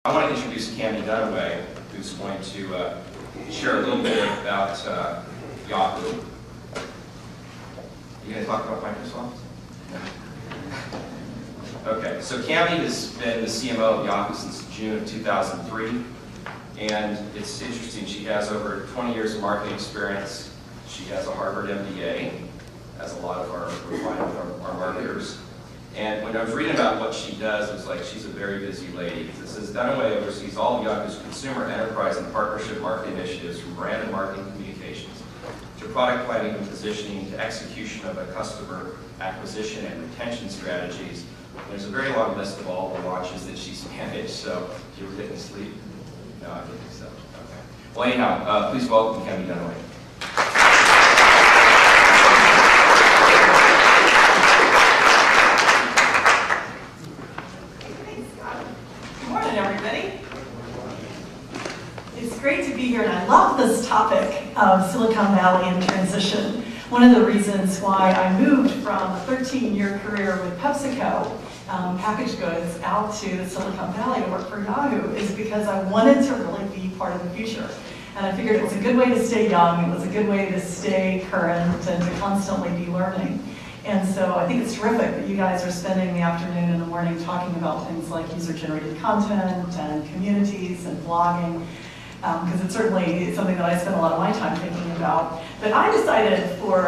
I want to introduce Cammie Dunaway, who's going to share a little bit about Yahoo. You going to talk about Microsoft? Okay, so Cammie has been the CMO of Yahoo since June of 2003, and it's interesting. She has over 20 years of marketing experience. She has a Harvard MBA, as a lot of our marketers. And when I was reading about what she does, it was like she's a very busy lady. It says Dunaway oversees all of Yahoo's consumer, enterprise, and partnership marketing initiatives, from brand and marketing communications to product planning and positioning to execution of a customer acquisition and retention strategies. There's a very long list of all the launches that she's managed. So if you were getting sleep, no, I didn't think so. Okay. Well, anyhow, please welcome Cammie Dunaway. Great to be here, and I love this topic of Silicon Valley and transition. One of the reasons why I moved from a 13-year career with PepsiCo, packaged goods, out to the Silicon Valley to work for Yahoo is because I wanted to really be part of the future. And I figured it was a good way to stay young, it was a good way to stay current and to constantly be learning. And so I think it's terrific that you guys are spending the afternoon and the morning talking about things like user-generated content and communities and blogging. Because it's certainly something that I spend a lot of my time thinking about. But I decided for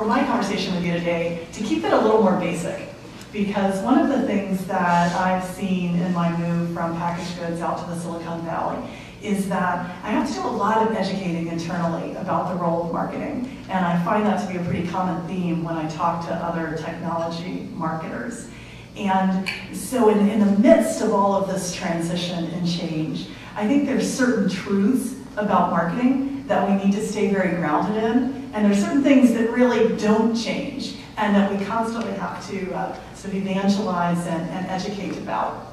my conversation with you today to keep it a little more basic. Because one of the things that I've seen in my move from packaged goods out to the Silicon Valley is that I have to do a lot of educating internally about the role of marketing. And I find that to be a pretty common theme when I talk to other technology marketers. And so in the midst of all of this transition and change, I think there's certain truths about marketing that we need to stay very grounded in, and there's certain things that really don't change and that we constantly have to sort of evangelize and educate about.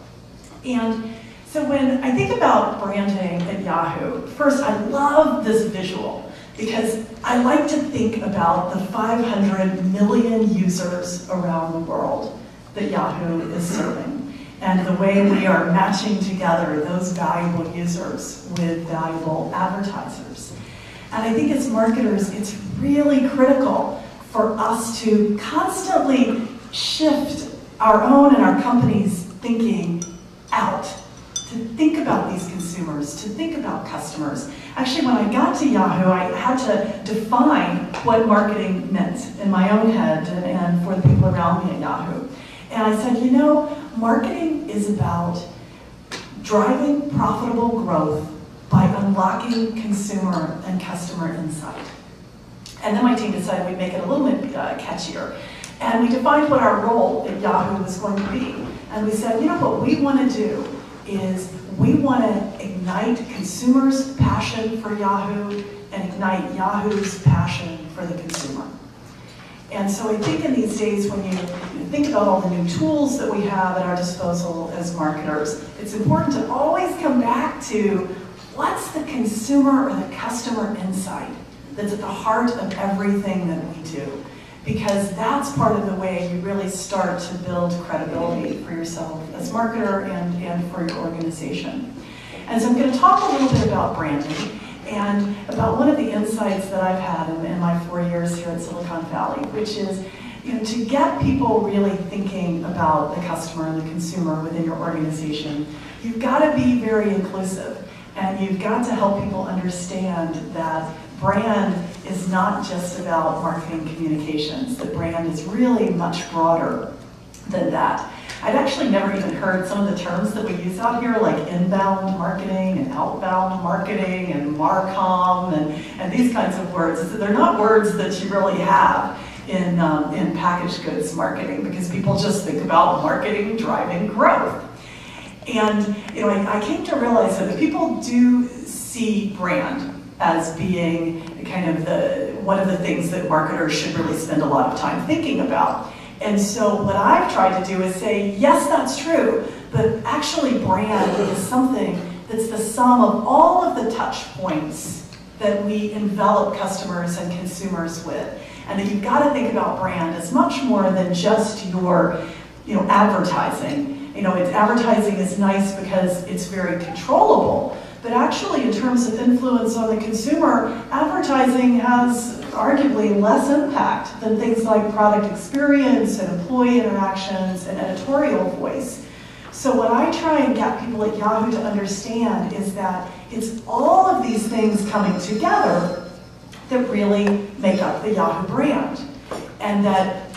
And so when I think about branding at Yahoo, first I love this visual because I like to think about the 500 million users around the world that Yahoo is serving, and the way we are matching together those valuable users with valuable advertisers. And I think as marketers, it's really critical for us to constantly shift our own and our company's thinking out, to think about these consumers, to think about customers. Actually, when I got to Yahoo, I had to define what marketing meant in my own head and for the people around me at Yahoo. And I said, you know, marketing is about driving profitable growth by unlocking consumer and customer insight. And then my team decided we'd make it a little bit catchier. And we defined what our role at Yahoo was going to be. And we said, you know, what we want to do is we want to ignite consumers' passion for Yahoo and ignite Yahoo's passion for the consumer. And so I think in these days when you think about all the new tools that we have at our disposal as marketers, it's important to always come back to what's the consumer or the customer insight that's at the heart of everything that we do. Because that's part of the way you really start to build credibility for yourself as a marketer and for your organization. And so I'm going to talk a little bit about branding and about one of the insights that I've had in my 4 years here at Silicon Valley, which is, you know, to get people really thinking about the customer and the consumer within your organization, you've got to be very inclusive, and you've got to help people understand that brand is not just about marketing communications, that brand is really much broader than that. I'd actually never even heard some of the terms that we use out here, like inbound marketing and outbound marketing and marcom and these kinds of words. They're not words that you really have in packaged goods marketing, because people just think about marketing driving growth. And you know, I came to realize that people do see brand as being kind of one of the things that marketers should really spend a lot of time thinking about. And so what I've tried to do is say, yes, that's true, but actually brand is something that's the sum of all of the touch points that we envelop customers and consumers with. And that you've got to think about brand as much more than just your advertising. Advertising is nice because it's very controllable, but actually in terms of influence on the consumer, advertising has arguably less impact than things like product experience and employee interactions and editorial voice. So what I try and get people at Yahoo to understand is that it's all of these things coming together that really make up the Yahoo brand, and that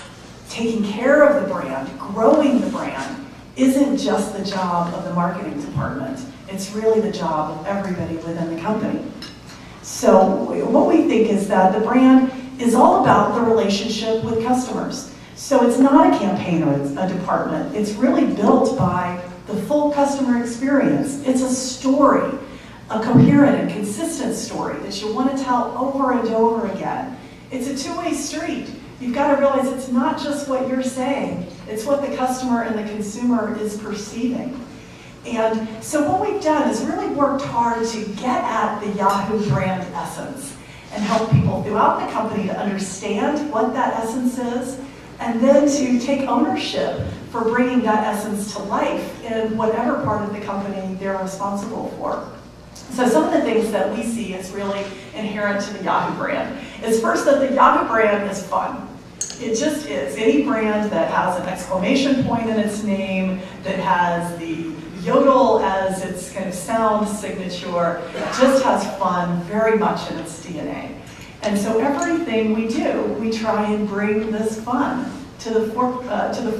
taking care of the brand, growing the brand, isn't just the job of the marketing department. It's really the job of everybody within the company. So what we think is that the brand is all about the relationship with customers. So it's not a campaign or a department. It's really built by the full customer experience. It's a story, a coherent and consistent story that you want to tell over and over again. It's a two-way street. You've got to realize it's not just what you're saying, it's what the customer and the consumer is perceiving. And so what we've done is really worked hard to get at the Yahoo brand essence and help people throughout the company to understand what that essence is, and then to take ownership for bringing that essence to life in whatever part of the company they're responsible for. So some of the things that we see as really inherent to the Yahoo brand is first that the Yahoo brand is fun. It just is. Any brand that has an exclamation point in its name, that has the yodel as its kind of sound signature, just has fun very much in its DNA. And so everything we do, we try and bring this fun to the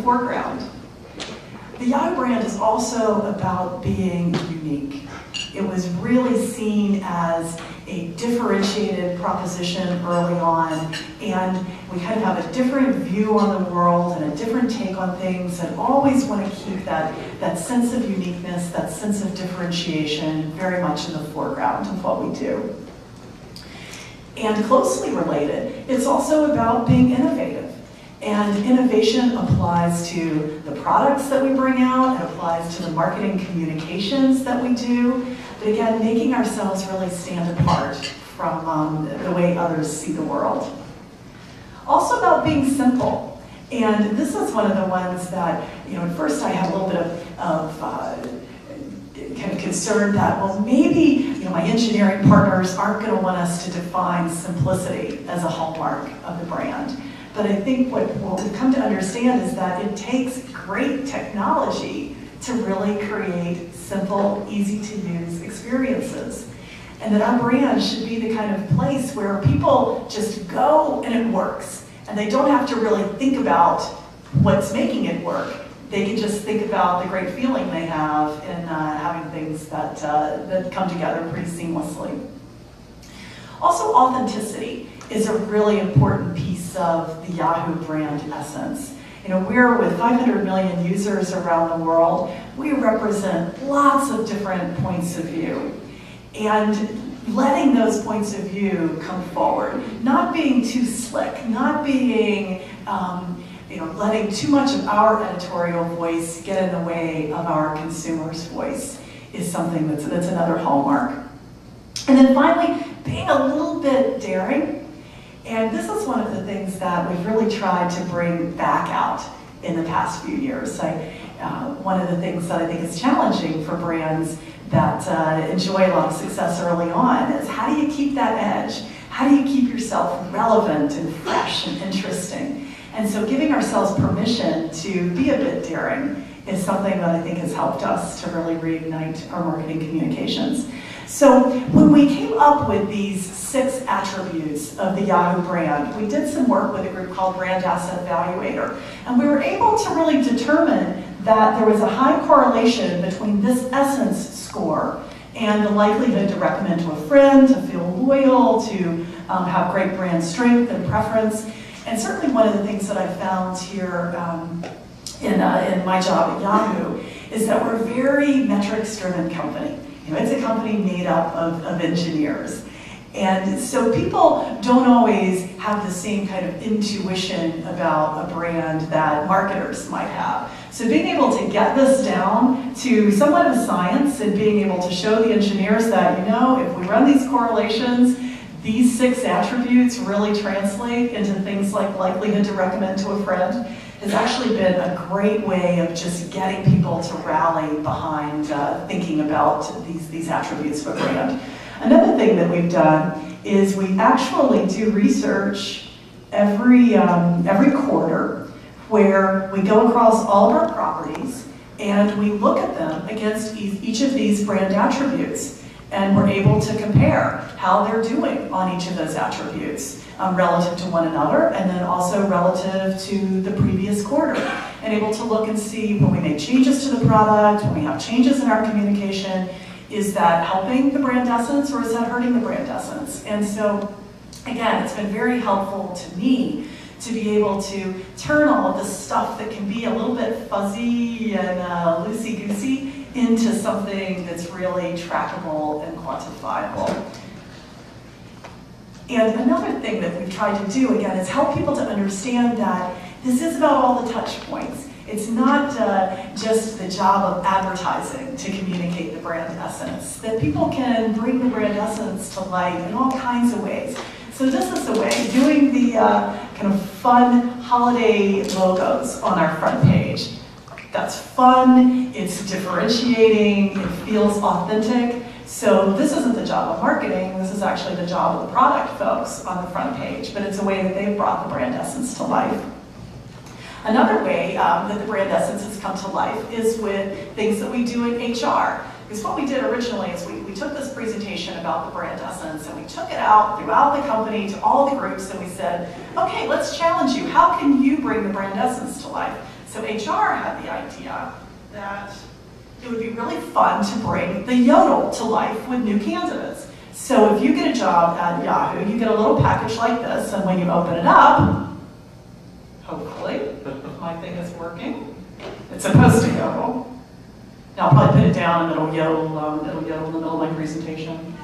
foreground. The Yahoo brand is also about being unique. It was really seen as a differentiated proposition early on, and we kind of have a different view on the world and a different take on things, and always want to keep that sense of uniqueness, that sense of differentiation very much in the foreground of what we do. And closely related, it's also about being innovative. And innovation applies to the products that we bring out, it applies to the marketing communications that we do, but again, making ourselves really stand apart from the way others see the world. Also about being simple. And this is one of the ones that, at first I had a little bit of kind of concern that, well, maybe my engineering partners aren't going to want us to define simplicity as a hallmark of the brand. But I think what we've come to understand is that it takes great technology to really create simple, easy-to-use experiences. And that our brand should be the kind of place where people just go and it works. And they don't have to really think about what's making it work. They can just think about the great feeling they have in having things that come together pretty seamlessly. Also, authenticity is a really important piece of the Yahoo brand essence. We're with 500 million users around the world. We represent lots of different points of view. And letting those points of view come forward, not being too slick, not being, letting too much of our editorial voice get in the way of our consumer's voice is something that's another hallmark. And then finally, being a little bit daring. And this is one of the things that we've really tried to bring back out in the past few years. One of the things that I think is challenging for brands that enjoy a lot of success early on is, how do you keep that edge? How do you keep yourself relevant and fresh and interesting? And so giving ourselves permission to be a bit daring is something that I think has helped us to really reignite our marketing communications. So when we came up with these 6 attributes of the Yahoo brand, we did some work with a group called Brand Asset Evaluator, and we were able to really determine that there was a high correlation between this essence score and the likelihood to recommend to a friend, to feel loyal, to have great brand strength and preference. And certainly one of the things that I found here in my job at Yahoo is that we're a very metrics-driven company. It's a company made up of engineers. And so people don't always have the same kind of intuition about a brand that marketers might have. So being able to get this down to somewhat of a science and being able to show the engineers that, if we run these correlations, these 6 attributes really translate into things like likelihood to recommend to a friend. has actually been a great way of just getting people to rally behind thinking about these attributes of a brand. Another thing that we've done is we actually do research every quarter where we go across all of our properties and we look at them against each of these brand attributes. And we're able to compare how they're doing on each of those attributes relative to one another, and then also relative to the previous quarter. And able to look and see when we make changes to the product, when we have changes in our communication, is that helping the brand essence or is that hurting the brand essence? And so, again, it's been very helpful to me to be able to turn all of this stuff that can be a little bit fuzzy and loosey-goosey into something that's really trackable and quantifiable. And another thing that we've tried to do, again, is help people to understand that this is about all the touch points. It's not just the job of advertising to communicate the brand essence, that people can bring the brand essence to life in all kinds of ways. So this is the way, doing the kind of fun holiday logos on our front page. That's fun, it's differentiating, it feels authentic. So this isn't the job of marketing, this is actually the job of the product folks on the front page, but it's a way that they've brought the brand essence to life. Another way that the brand essence has come to life is with things that we do in HR. Because what we did originally is we took this presentation about the brand essence and we took it out throughout the company to all the groups and we said, okay, let's challenge you. How can you bring the brand essence to life? So HR had the idea that it would be really fun to bring the yodel to life with new candidates. So if you get a job at Yahoo, you get a little package like this, and when you open it up, hopefully, if my thing is working, it's supposed to yodel. Now I'll probably put it down and it'll yodel in the middle of my presentation.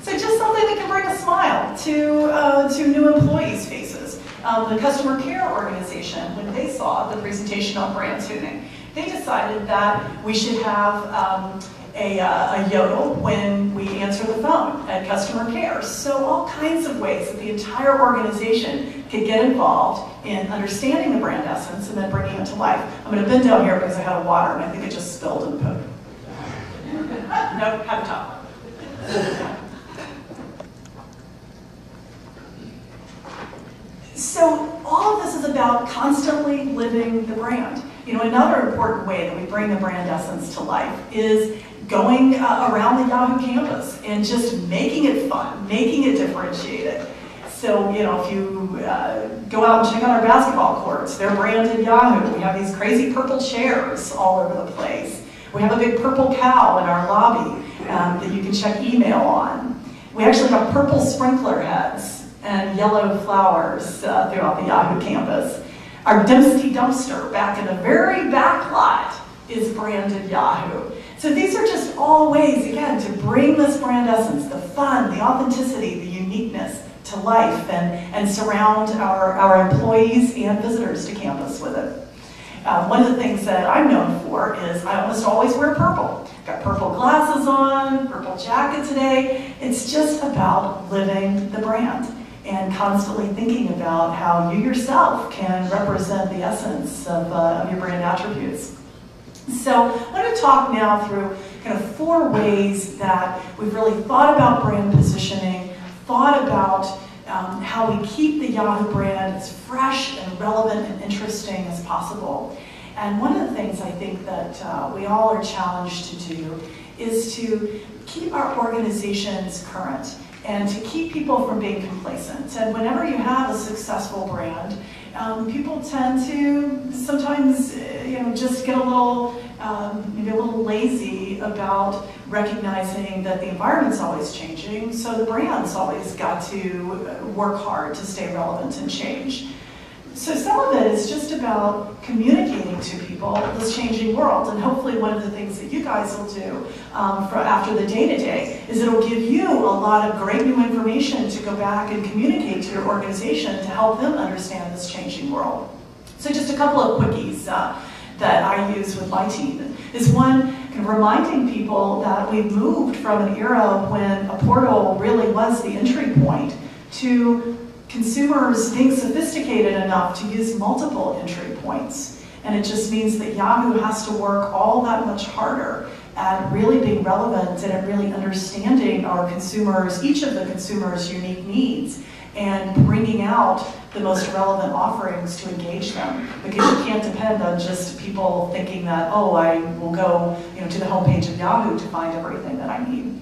So just something that can bring a smile to new employees' faces. The customer care organization, when they saw the presentation on brand tuning, they decided that we should have a yodel when we answer the phone at customer care. So all kinds of ways that the entire organization could get involved in understanding the brand essence and then bringing it to life. I'm going to bend down here because I had a water and I think it just spilled in the poop. Nope, have a top. So all of this is about constantly living the brand. You know, another important way that we bring the brand essence to life is going around the Yahoo campus and just making it fun, making it differentiated. So, you know, if you go out and check out our basketball courts, they're branded Yahoo. We have these crazy purple chairs all over the place. We have a big purple cow in our lobby that you can check email on. We actually have purple sprinkler heads and yellow flowers throughout the Yahoo campus. Our Dempsey dumpster back in the very back lot is branded Yahoo. So these are just all ways, again, to bring this brand essence, the fun, the authenticity, the uniqueness to life and surround our employees and visitors to campus with it. One of the things that I'm known for is I almost always wear purple. Got purple glasses on, purple jacket today. It's just about living the brand and constantly thinking about how you yourself can represent the essence of your brand attributes. So I want to talk now through kind of 4 ways that we've really thought about brand positioning, thought about how we keep the Yahoo brand as fresh and relevant and interesting as possible. And one of the things I think that we all are challenged to do is to keep our organizations current and to keep people from being complacent. And whenever you have a successful brand, people tend to sometimes just get a little, maybe a little lazy about recognizing that the environment's always changing, so the brand's always got to work hard to stay relevant and change. So some of it is just about communicating to people this changing world, and hopefully one of the things that you guys will do after the day-to-day is it'll give you a lot of great new information to go back and communicate to your organization to help them understand this changing world. So just a couple of quickies that I use with my team is one, kind of reminding people that we've moved from an era when a portal really was the entry point to consumers being sophisticated enough to use multiple entry points. And it just means that Yahoo has to work all that much harder at really being relevant and at really understanding our consumers, each of the consumers' unique needs, and bringing out the most relevant offerings to engage them. Because you can't depend on just people thinking that, oh, I will go to the homepage of Yahoo to find everything that I need.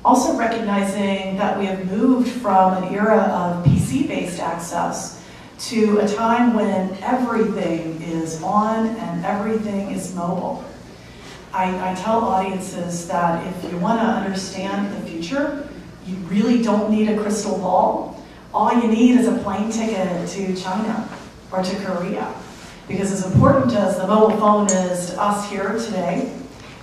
Also recognizing that we have moved from an era of PC-based access to a time when everything is on and everything is mobile. I tell audiences that if you want to understand the future, you really don't need a crystal ball. All you need is a plane ticket to China or to Korea. Because as important as the mobile phone is to us here today,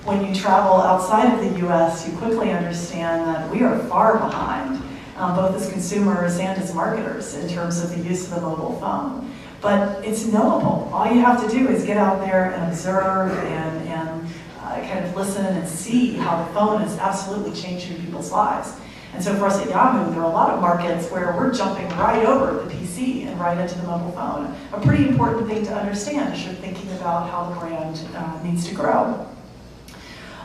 when you travel outside of the US, you quickly understand that we are far behind, both as consumers and as marketers, in terms of the use of the mobile phone. But it's knowable. All you have to do is get out there and observe and kind of listen and see how the phone is absolutely changing people's lives. And so for us at Yahoo, there are a lot of markets where we're jumping right over the PC and right into the mobile phone. A pretty important thing to understand as you're thinking about how the brand needs to grow.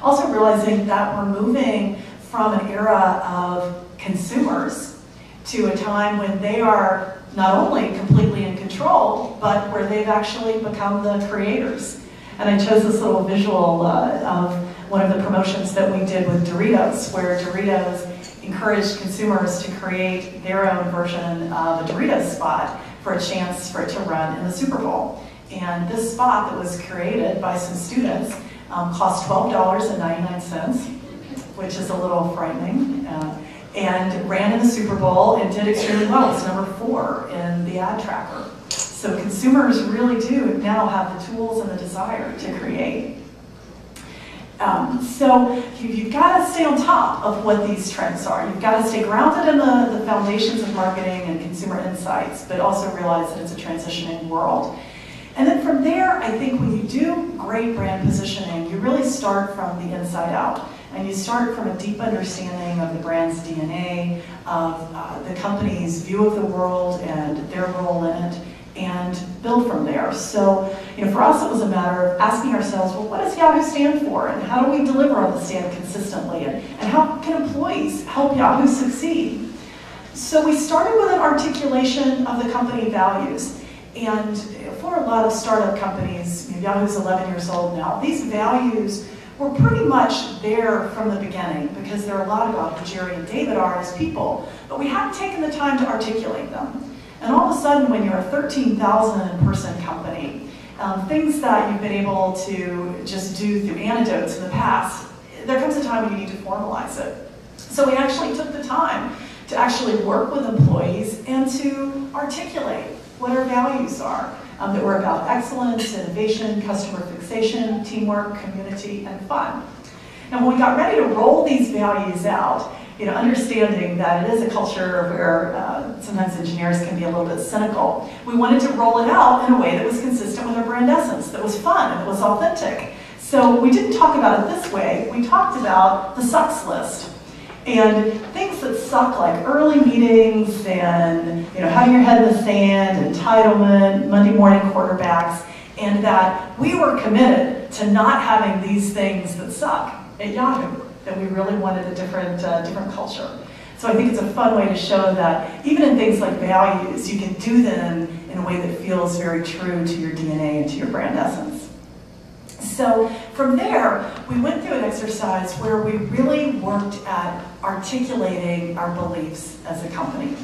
Also realizing that we're moving from an era of consumers to a time when they are not only completely in control, but where they've actually become the creators. And I chose this little visual of one of the promotions that we did with Doritos, where Doritos encouraged consumers to create their own version of a Doritos spot for a chance for it to run in the Super Bowl. And this spot that was created by some students cost $12.99, which is a little frightening, and ran in the Super Bowl and did extremely well. It's number 4 in the ad tracker. So consumers really do now have the tools and the desire to create. So you've got to stay on top of what these trends are. You've got to stay grounded in the foundations of marketing and consumer insights, but also realize that it's a transitioning world. And then from there, I think when you do great brand positioning, you really start from the inside out. And you start from a deep understanding of the brand's DNA, of the company's view of the world and their role in it, and build from there. So, for us, it was a matter of asking ourselves, well, what does Yahoo stand for? And how do we deliver on the stand consistently? And how can employees help Yahoo succeed? So we started with an articulation of the company values. And for a lot of startup companies, Yahoo's 11 years old now, these values were pretty much there from the beginning because they're a lot about who Jerry and David are as people, but we hadn't taken the time to articulate them. And all of a sudden, when you're a 13,000 person company, things that you've been able to just do through anecdotes in the past, there comes a time when you need to formalize it. So we actually took the time to actually work with employees and to articulate what our values are, that we're about excellence, innovation, customer fixation, teamwork, community, and fun. And when we got ready to roll these values out, understanding that it is a culture where sometimes engineers can be a little bit cynical, we wanted to roll it out in a way that was consistent with our brand essence, that was fun, and that was authentic. So we didn't talk about it this way. We talked about the sucks list. And things that suck, like early meetings and having your head in the sand, entitlement, Monday morning quarterbacks, and that we were committed to not having these things that suck at Yahoo, that we really wanted a different culture. So I think it's a fun way to show that even in things like values, you can do them in a way that feels very true to your DNA and to your brand essence. So from there, we went through an exercise where we really worked at articulating our beliefs as a company.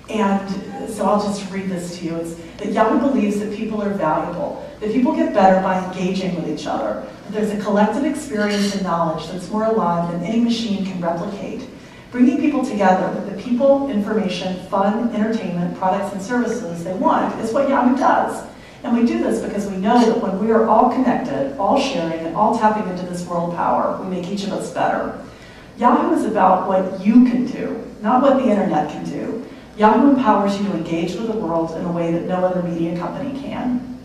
And so I'll just read this to you. It's that Yahoo believes that people are valuable, that people get better by engaging with each other, that there's a collective experience and knowledge that's more alive than any machine can replicate. Bringing people together with the people, information, fun, entertainment, products, and services they want is what Yahoo does. And we do this because we know that when we are all connected, all sharing, and all tapping into this world power, we make each of us better. Yahoo is about what you can do, not what the internet can do. Yahoo empowers you to engage with the world in a way that no other media company can.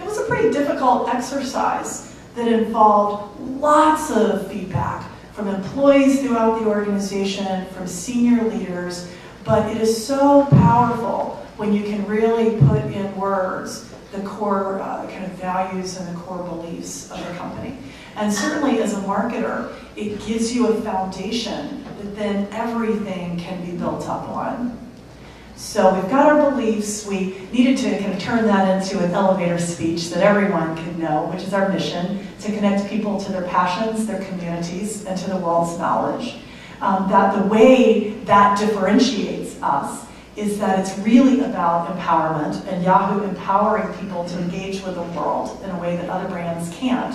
It was a pretty difficult exercise that involved lots of feedback from employees throughout the organization, from senior leaders, but it is so powerful when you can really put in words the core kind of values and the core beliefs of the company. And certainly as a marketer, it gives you a foundation that then everything can be built up on. So we've got our beliefs. We needed to kind of turn that into an elevator speech that everyone could know, which is our mission, to connect people to their passions, their communities, and to the world's knowledge. That the way that differentiates us is that it's really about empowerment, and Yahoo empowering people to engage with the world in a way that other brands can't.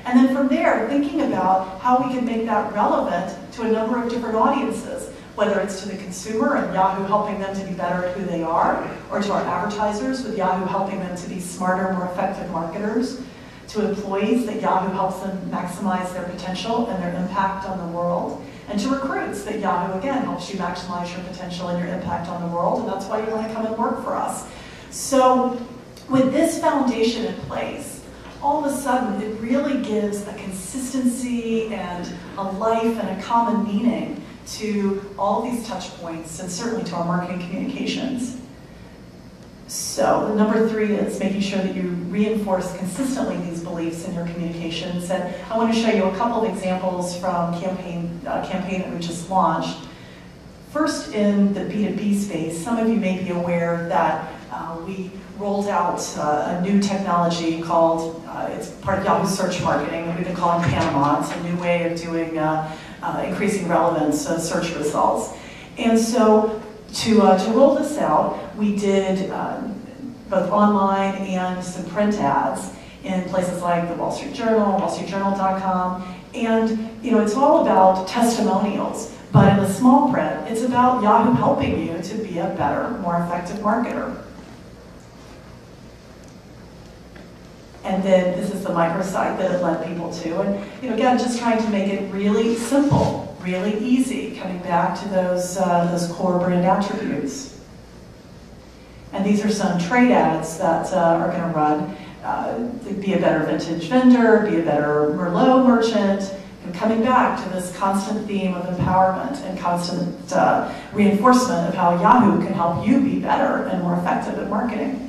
And then from there, thinking about how we can make that relevant to a number of different audiences, whether it's to the consumer and Yahoo helping them to be better at who they are, or to our advertisers with Yahoo helping them to be smarter, more effective marketers, to employees that Yahoo helps them maximize their potential and their impact on the world, and to recruits that Yahoo, again, helps you maximize your potential and your impact on the world, and that's why you want to come and work for us. So with this foundation in place, all of a sudden it really gives a consistency and a life and a common meaning to all these touch points, and certainly to our marketing communications. So number 3 is making sure that you reinforce consistently these beliefs in your communications. And I want to show you a couple of examples from campaign that we just launched. First, in the B2B space, some of you may be aware that we rolled out a new technology called, it's part of Yahoo search marketing, that we've been calling Panama. It's a new way of doing increasing relevance search results. And so to roll this out, we did both online and some print ads in places like the Wall Street Journal, wallstreetjournal.com, and it's all about testimonials. But in the small print, it's about Yahoo helping you to be a better, more effective marketer. And then this is the microsite that it led people to. And again, just trying to make it really simple, really easy, coming back to those core brand attributes. And these are some trade ads that are going to run. Be a better vintage vendor, be a better Merlot merchant, and coming back to this constant theme of empowerment and constant reinforcement of how Yahoo can help you be better and more effective at marketing.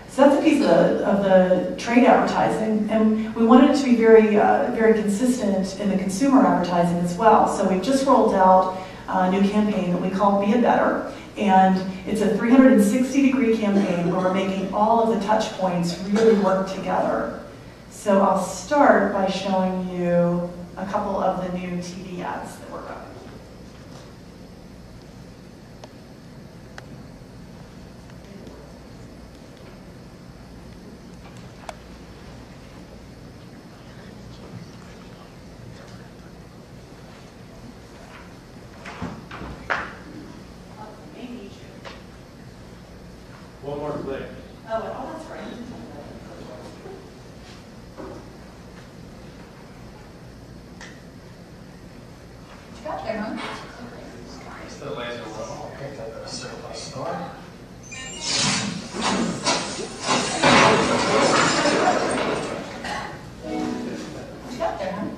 So that's a piece of the trade advertising, and we wanted it to be very, very consistent in the consumer advertising as well. So we've just rolled out a new campaign that we call Be a Better, and it's a 360-degree campaign where we're making all of the touch points really work together. So I'll start by showing you a couple of the new TV ads that we're running. One more click. Oh, that's right. What you got there, huh? It's the laser level. I picked up at a surplus store. What you got there, huh?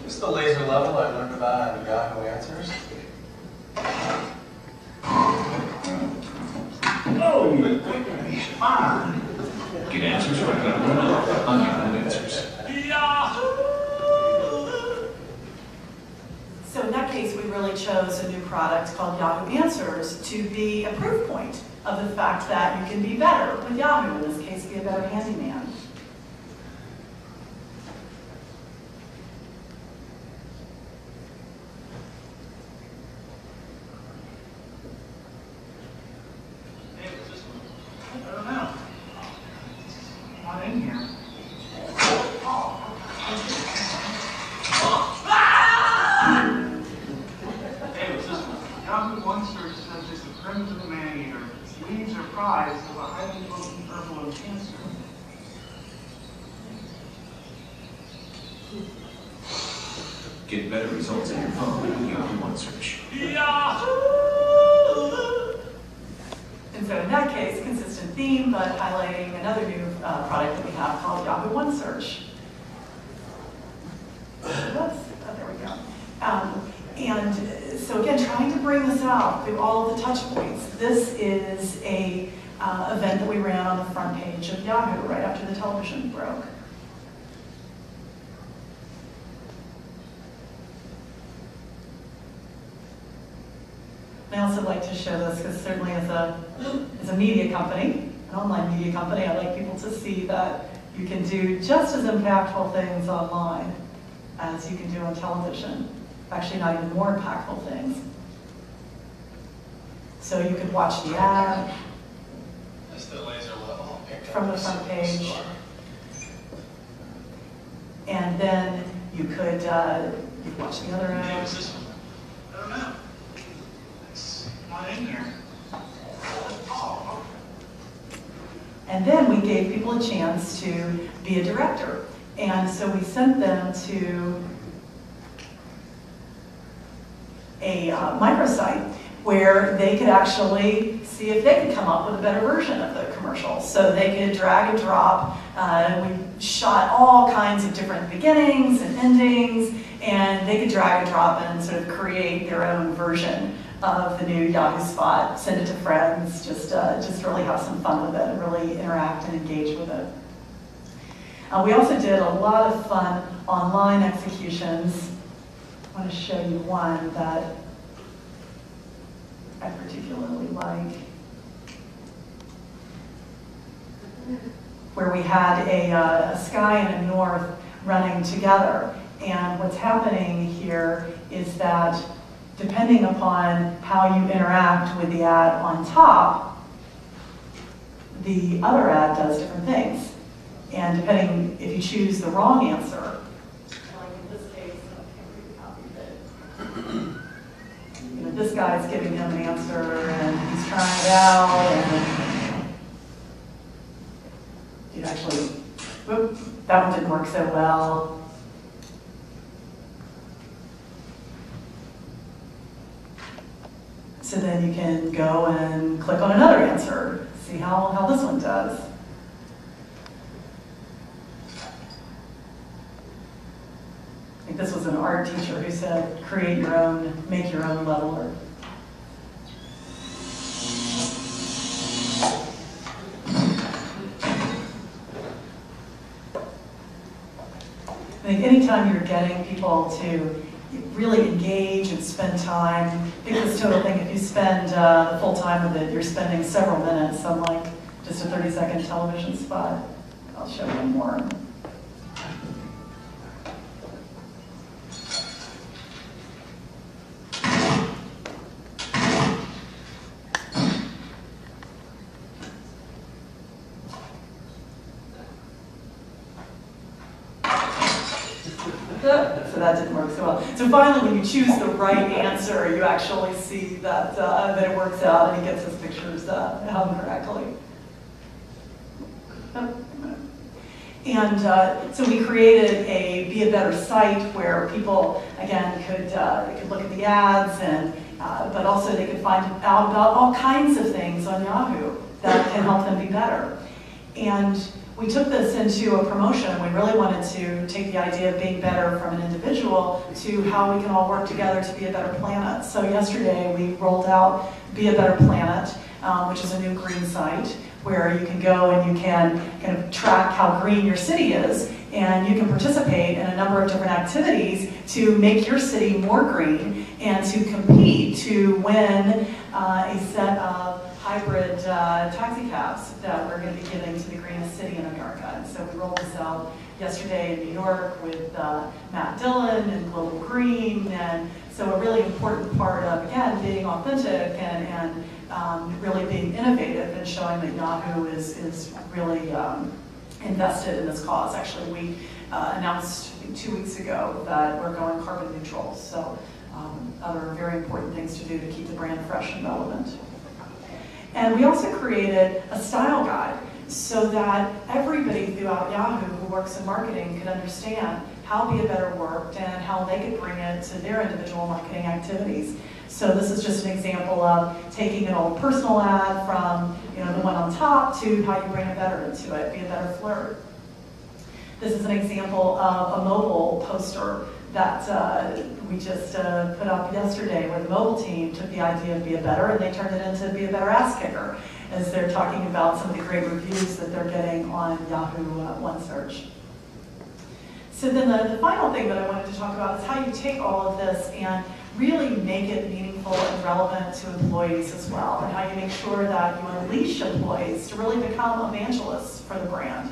It's the laser level I learned about on Yahoo Answers. Oh, fine. Get answers from Yahoo Answers. So in that case, we really chose a new product called Yahoo Answers to be a proof point of the fact that you can be better with Yahoo, in this case, be a better handyman. I don't know. Not in here. Hey, what's this one? Yahoo OneSearch says it's the primitive man-eater. Its leaves are prized of a highly potent herbal of cancer. Get better results on your phone with Yahoo OneSearch. And so in that case, consistent theme, but highlighting another new product that we have called Yahoo OneSearch. Whoops, oh, there we go. And so again, trying to bring figuring this out through all of the touch points. This is a event that we ran on the front page of Yahoo right after the television broke. I also like to show this because certainly as a media company, an online media company, I like people to see that you can do just as impactful things online as you can do on television. Actually, not even more impactful things. So you could watch the ad That's the laser level. from the front page, and then you could you'd watch the other Yeah, ad. what's this one? I don't know. It's not in here. Oh, And then we gave people a chance to be a director. And so we sent them to a microsite where they could actually see if they could come up with a better version of the commercial. So they could drag and drop. We shot all kinds of different beginnings and endings, and they could drag and drop and sort of create their own version of the new Yahoo spot, send it to friends, just really have some fun with it and really interact and engage with it. We also did a lot of fun online executions. I want to show you one that I particularly like, where we had a sky and a north running together. And what's happening here is that depending upon how you interact with the ad on top, the other ad does different things. And depending if you choose the wrong answer, like in this case, I can't read the copy of it. You know, this guy's giving him an answer and he's trying it out, and you actually, whoop, that one didn't work so well. So then you can go and click on another answer, see how this one does. I think this was an art teacher who said, create your own, make your own leveler. I think anytime you're getting people to really engage and spend time, I think this total thing, if you spend the full time with it, you're spending several minutes on like just a 30-second television spot. I'll show you more. So that didn't work so well. So finally, when you choose the right answer, you actually see that, that it works out and he gets his pictures held correctly. And so we created a Be a Better site where people, again, could look at the ads, and but also they could find out about all kinds of things on Yahoo that can help them be better. And we took this into a promotion. We really wanted to take the idea of being better from an individual to how we can all work together to be a better planet. So yesterday we rolled out Be a Better Planet, which is a new green site where you can go and you can kind of track how green your city is, and you can participate in a number of different activities to make your city more green and to compete to win a set of hybrid taxi cabs that we're going to be giving to the greenest city in America. And so we rolled this out yesterday in New York with Matt Dillon and Global Green, and so a really important part of, again, being authentic and really being innovative and showing that Yahoo is really invested in this cause. Actually, we announced 2 weeks ago that we're going carbon neutral, so other very important things to do to keep the brand fresh and relevant. And we also created a style guide so that everybody throughout Yahoo who works in marketing could understand how Be a Better worked and how they could bring it to their individual marketing activities. So this is just an example of taking an old personal ad from the one on top to how you bring a better into it, Be a Better flirt. This is an example of a mobile poster that we just put up yesterday, where the mobile team took the idea of Be a Better and they turned it into Be a Better Ass Kicker, as they're talking about some of the great reviews that they're getting on Yahoo OneSearch. So then the final thing that I wanted to talk about is how you take all of this and really make it meaningful and relevant to employees as well, and how you make sure that you unleash employees to really become evangelists for the brand.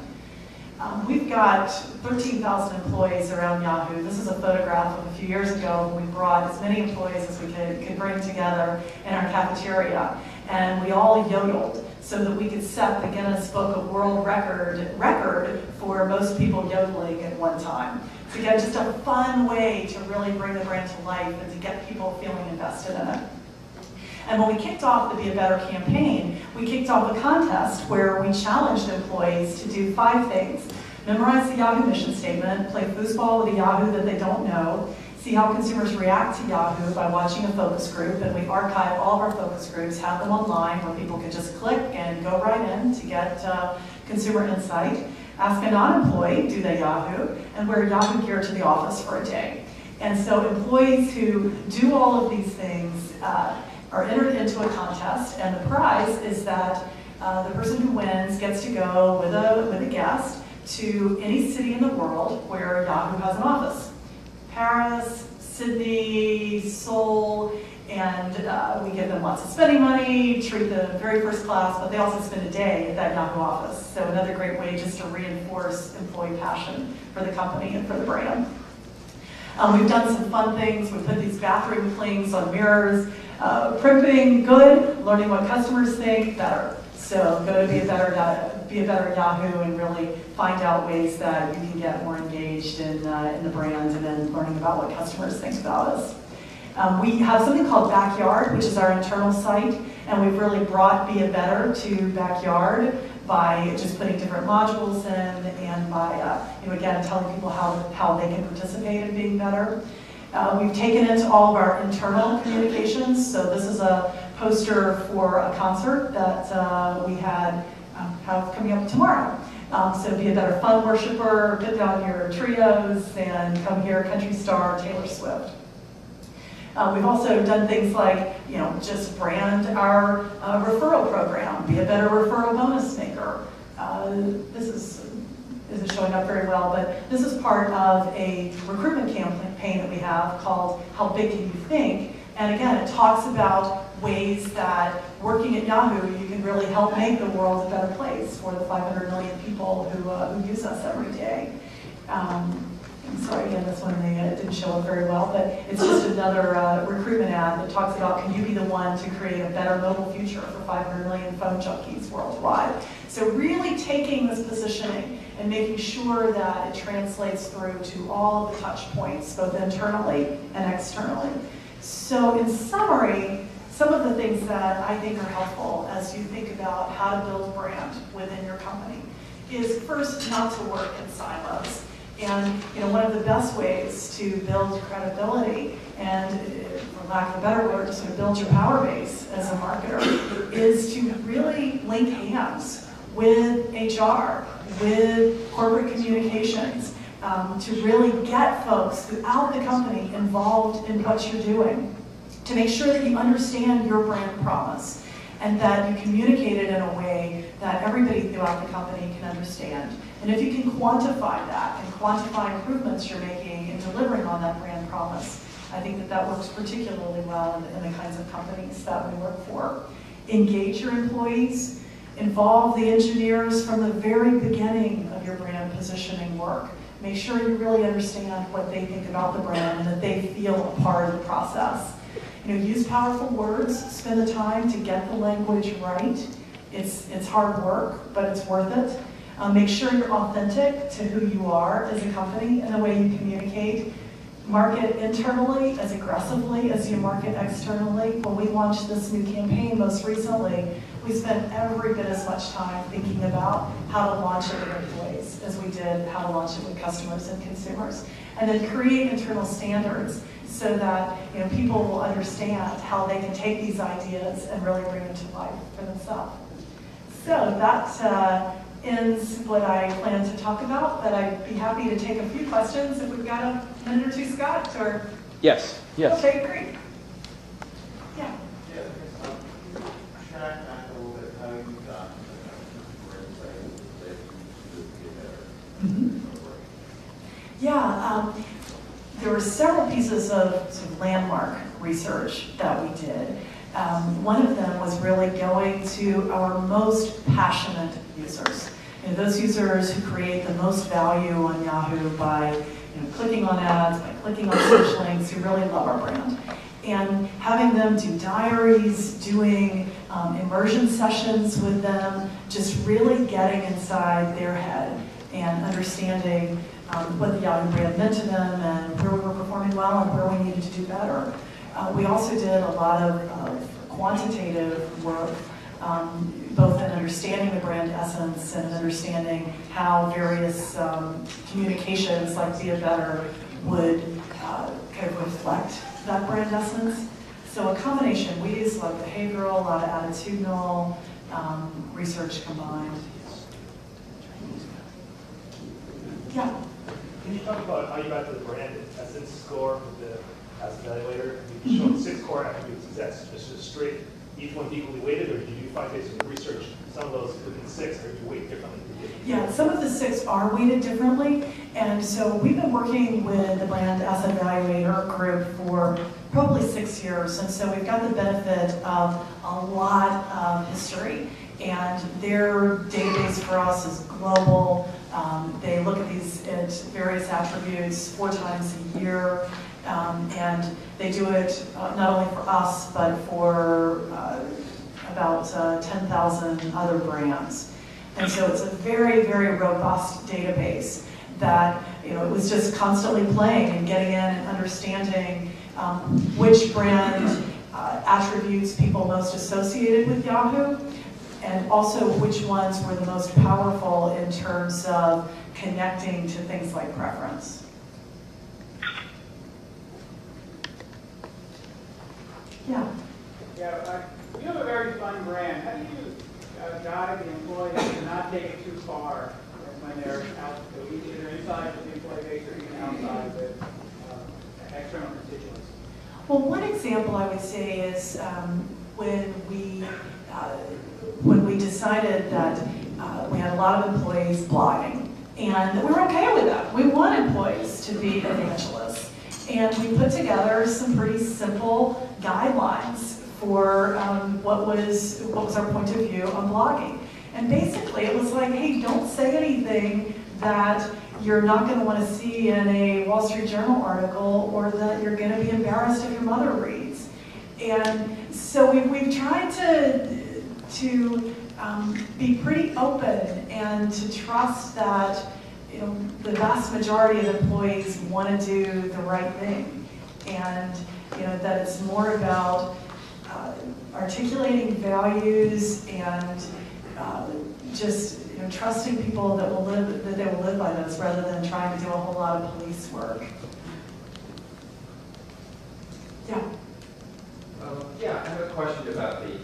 We've got 13,000 employees around Yahoo. This is a photograph of a few years ago when we brought as many employees as we could bring together in our cafeteria. And we all yodeled so that we could set the Guinness Book of World Record for most people yodeling at one time. So again, just a fun way to really bring the brand to life and to get people feeling invested in it. And when we kicked off the Be a Better campaign, we kicked off a contest where we challenged employees to do 5 things. Memorize the Yahoo mission statement, play foosball with a Yahoo that they don't know, see how consumers react to Yahoo by watching a focus group, and we archive all of our focus groups, have them online where people can just click and go right in to get consumer insight. Ask a non-employee, do they Yahoo, and wear Yahoo gear to the office for a day. And so employees who do all of these things are entered into a contest, and the prize is that the person who wins gets to go with a guest to any city in the world where Yahoo has an office. Paris, Sydney, Seoul, and we give them lots of spending money, treat them very first class, but they also spend a day at that Yahoo office. So another great way just to reinforce employee passion for the company and for the brand. We've done some fun things. We put these bathroom clings on mirrors. Primping, good. Learning what customers think, better. So go to Be a Better Yahoo and really find out ways that you can get more engaged in the brand, and then learning about what customers think about us. We have something called Backyard, which is our internal site, and we've really brought Be a Better to Backyard by just putting different modules in, and by again telling people how they can participate in being better. We've taken it to all of our internal communications. So this is a poster for a concert that we have coming up tomorrow. So Be a Better Fun Worshiper, put down your trios, and come hear country star Taylor Swift. We've also done things like, just brand our referral program, Be a Better Referral Bonus Maker. This isn't showing up very well, but this is part of a recruitment campaign that we have called How Big Can You Think? And again, it talks about ways that working at Yahoo, you can really help make the world a better place for the 500 million people who use us every day. I'm sorry, again, this one didn't show up very well, but it's just another recruitment ad that talks about, can you be the one to create a better mobile future for 500 million phone junkies worldwide? So really taking this positioning and making sure that it translates through to all of the touch points, both internally and externally. So in summary, some of the things that I think are helpful as you think about how to build brand within your company is first not to work in silos. And one of the best ways to build credibility and, for lack of a better word, to sort of build your power base as a marketer is to really link hands with HR, with corporate communications, to really get folks throughout the company involved in what you're doing, to make sure that you understand your brand promise and that you communicate it in a way that everybody throughout the company can understand. And if you can quantify that and quantify improvements you're making in delivering on that brand promise, I think that works particularly well in the kinds of companies that we work for. Engage your employees, involve the engineers from the very beginning of your brand positioning work. Make sure you really understand what they think about the brand and that they feel a part of the process. Use powerful words, spend the time to get the language right. It's hard work, but it's worth it. Make sure you're authentic to who you are as a company and the way you communicate. Market internally as aggressively as you market externally. When we launched this new campaign most recently, we spent every bit as much time thinking about how to launch it with employees as we did how to launch it with customers and consumers. And then create internal standards so that people will understand how they can take these ideas and really bring them to life for themselves. So ends what I plan to talk about, but I'd be happy to take a few questions if we've got a minute or two, Scott, or? Yes, yes. Okay, great. Yeah. Track back a little bit how you got Yeah, there were several pieces of sort of landmark research that we did. One of them was really going to our most passionate users. You know, those users who create the most value on Yahoo by clicking on ads, by clicking on search links, who really love our brand. And having them do diaries, doing immersion sessions with them, just really getting inside their head and understanding what the Yahoo brand meant to them and where we were performing well and where we needed to do better. We also did a lot of quantitative work, both in understanding the brand essence and understanding how various communications like Be a Better would kind of reflect that brand essence. So a combination, we use like behavioral, a lot of attitudinal research combined. Yeah. Can you talk about how you got to the brand essence score with the as evaluator? You showed 6 core attributes. Is that just straight, each one equally weighted, or did you find based on the research some of those within 6 or you weight differently? Yeah, some of the 6 are weighted differently, and so we've been working with the brand asset evaluator group for probably 6 years, and so we've got the benefit of a lot of history, and their database for us is global. They look at these various attributes 4 times a year, and they do it not only for us, but for about 10,000 other brands. And so it's a very, very robust database that, it was just constantly playing and getting in and understanding which brand attributes people most associated with Yahoo, and also which ones were the most powerful in terms of connecting to things like preference. Yeah. Yeah, you have a very fun brand. How do you guide the employees to not take it too far when they're out, either inside the employee base or even outside with external constituents? Well, one example I would say is when we decided that we had a lot of employees blogging, and we were okay with that. We want employees to be evangelists, and we put together some pretty simple guidelines for what was our point of view on blogging. And basically it was like, hey, don't say anything that you're not going to want to see in a Wall Street Journal article, or that you're going to be embarrassed if your mother reads. And so we've tried to be pretty open and to trust that the vast majority of employees want to do the right thing, and that it's more about articulating values and just trusting people that they will live by those, rather than trying to do a whole lot of police work. Yeah. Yeah, I have a question about the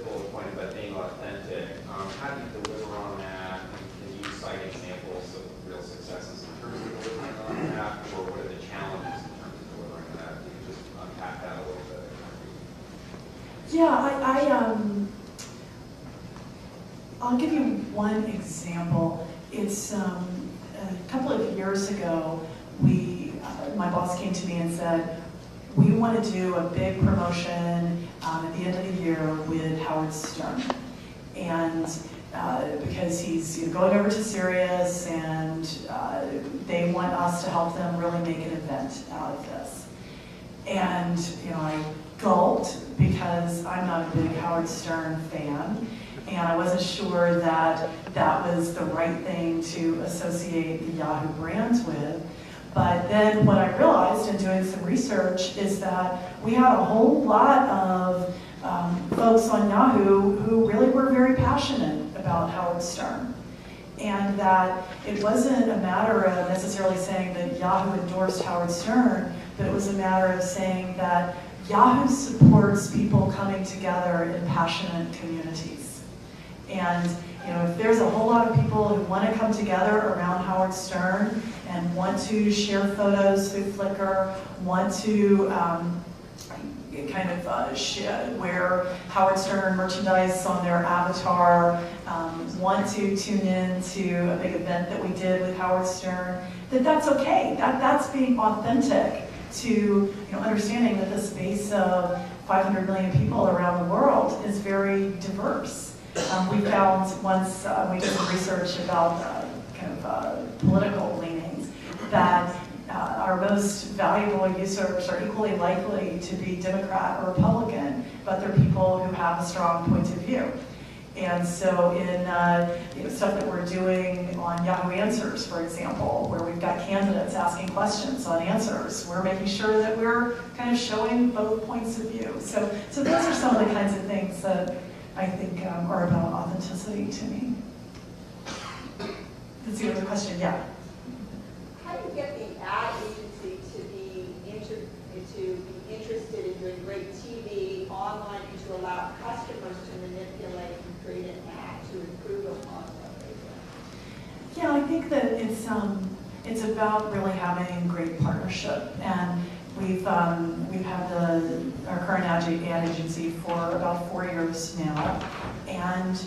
bullet point about being authentic. How do you deliver on that? Can you cite examples of real successes in terms of delivering on that, or what are the challenges in terms of delivering on that? Can you just unpack that a little bit? Yeah, I'll give you one example. It's a couple of years ago, my boss came to me and said, we want to do a big promotion at the end of the year with Howard Stern. And because he's going over to Sirius, and they want us to help them really make an event out of this. And I gulped, because I'm not a big Howard Stern fan, and I wasn't sure that that was the right thing to associate the Yahoo brands with. But then what I realized in doing some research is that we had a whole lot of folks on Yahoo who really were very passionate about Howard Stern. And that it wasn't a matter of necessarily saying that Yahoo endorsed Howard Stern, but it was a matter of saying that Yahoo supports people coming together in passionate communities. And if there's a whole lot of people who want to come together around Howard Stern and want to share photos through Flickr, want to wear Howard Stern merchandise on their avatar, want to tune in to a big event that we did with Howard Stern, that's okay. That's being authentic to understanding that the space of 500 million people around the world is very diverse. We found once, we did some research about political leanings, that our most valuable users are equally likely to be Democrat or Republican, but they're people who have a strong point of view. And so in stuff that we're doing on Yahoo Answers, for example, where we've got candidates asking questions on answers, we're making sure that we're kind of showing both points of view. So those are some of the kinds of things that I think are about authenticity to me. Let's see, another question, yeah. How do you get the ad agency to be interested in doing great TV online and to allow customers to manipulate and create an ad to improve upon what they do? Yeah, I think that it's about really having great partnership, and we've had our current ad agency for about 4 years now, and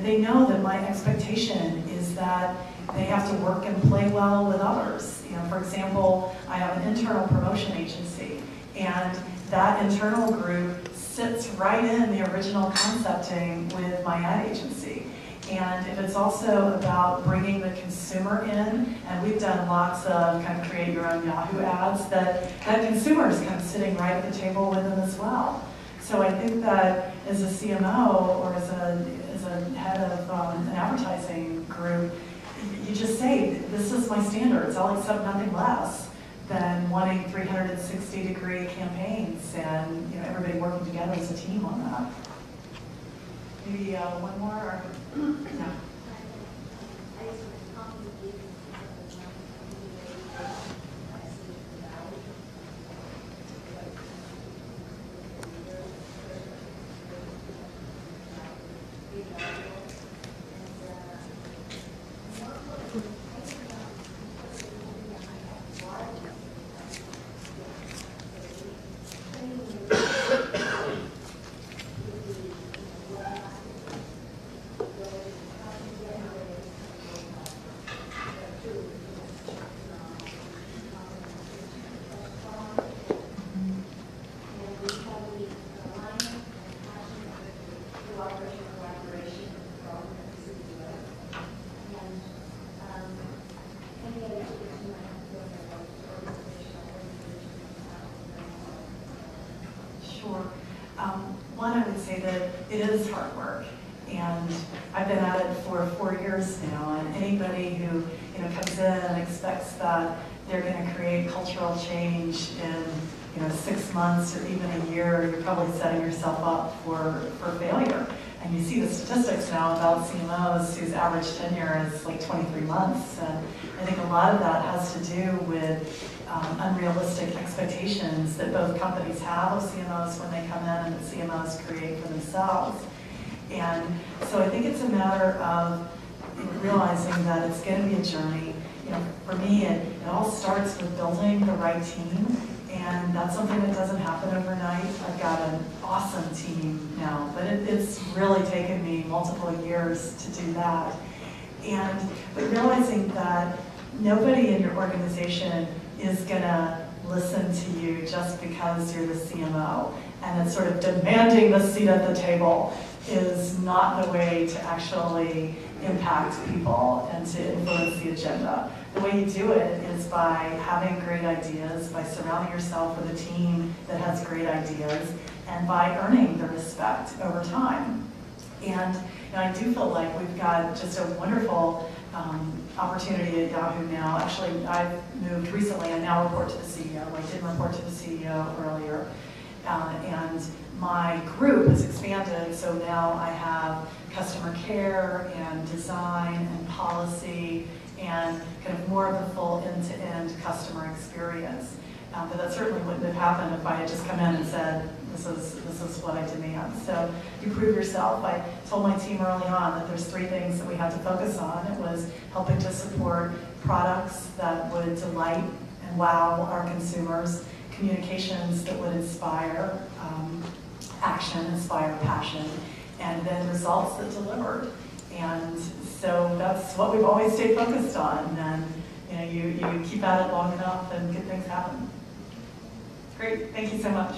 they know that my expectation is that they have to work and play well with others. For example, I have an internal promotion agency, and that internal group sits right in the original concepting with my ad agency. And if it's also about bringing the consumer in, and we've done lots of kind of create your own Yahoo ads, that consumer is kind of sitting right at the table with them as well. So I think that as a CMO or as a head of an advertising group, you just say, this is my standards, I'll accept nothing less than wanting 360-degree campaigns and everybody working together as a team on that. Maybe one more? Or, no. One, I would say that it is hard work, and I've been at it for 4 years now, and anybody who comes in and expects that they're going to create cultural change in 6 months or even a year, you're probably setting yourself up for failure. And you see the statistics now about CMOs whose average tenure is like 23 months, and I think a lot of that has to do with unrealistic expectations that both companies have of CMOs when they come in and that CMOs create for themselves. And so I think it's a matter of realizing that it's going to be a journey. For me, it all starts with building the right team, and that's something that doesn't happen overnight. I've got an awesome team now, but it's really taken me multiple years to do that. But realizing that nobody in your organization is going to listen to you just because you're the CMO, and that sort of demanding the seat at the table is not the way to actually impact people and to influence the agenda. The way you do it is by having great ideas, by surrounding yourself with a team that has great ideas, and by earning the respect over time. And I do feel like we've got just a wonderful opportunity at Yahoo now. Actually, I've moved recently. I now report to the CEO. I didn't report to the CEO earlier. And my group has expanded, so now I have customer care and design and policy and kind of more of the full end-to-end customer experience. But that certainly wouldn't have happened if I had just come in and said, this is what I demand. So you prove yourself. I told my team early on that there's 3 things that we had to focus on. It was helping to support products that would delight and wow our consumers, communications that would inspire action, inspire passion, and then results that delivered. And so that's what we've always stayed focused on. And you keep at it long enough and good things happen. Great, thank you so much.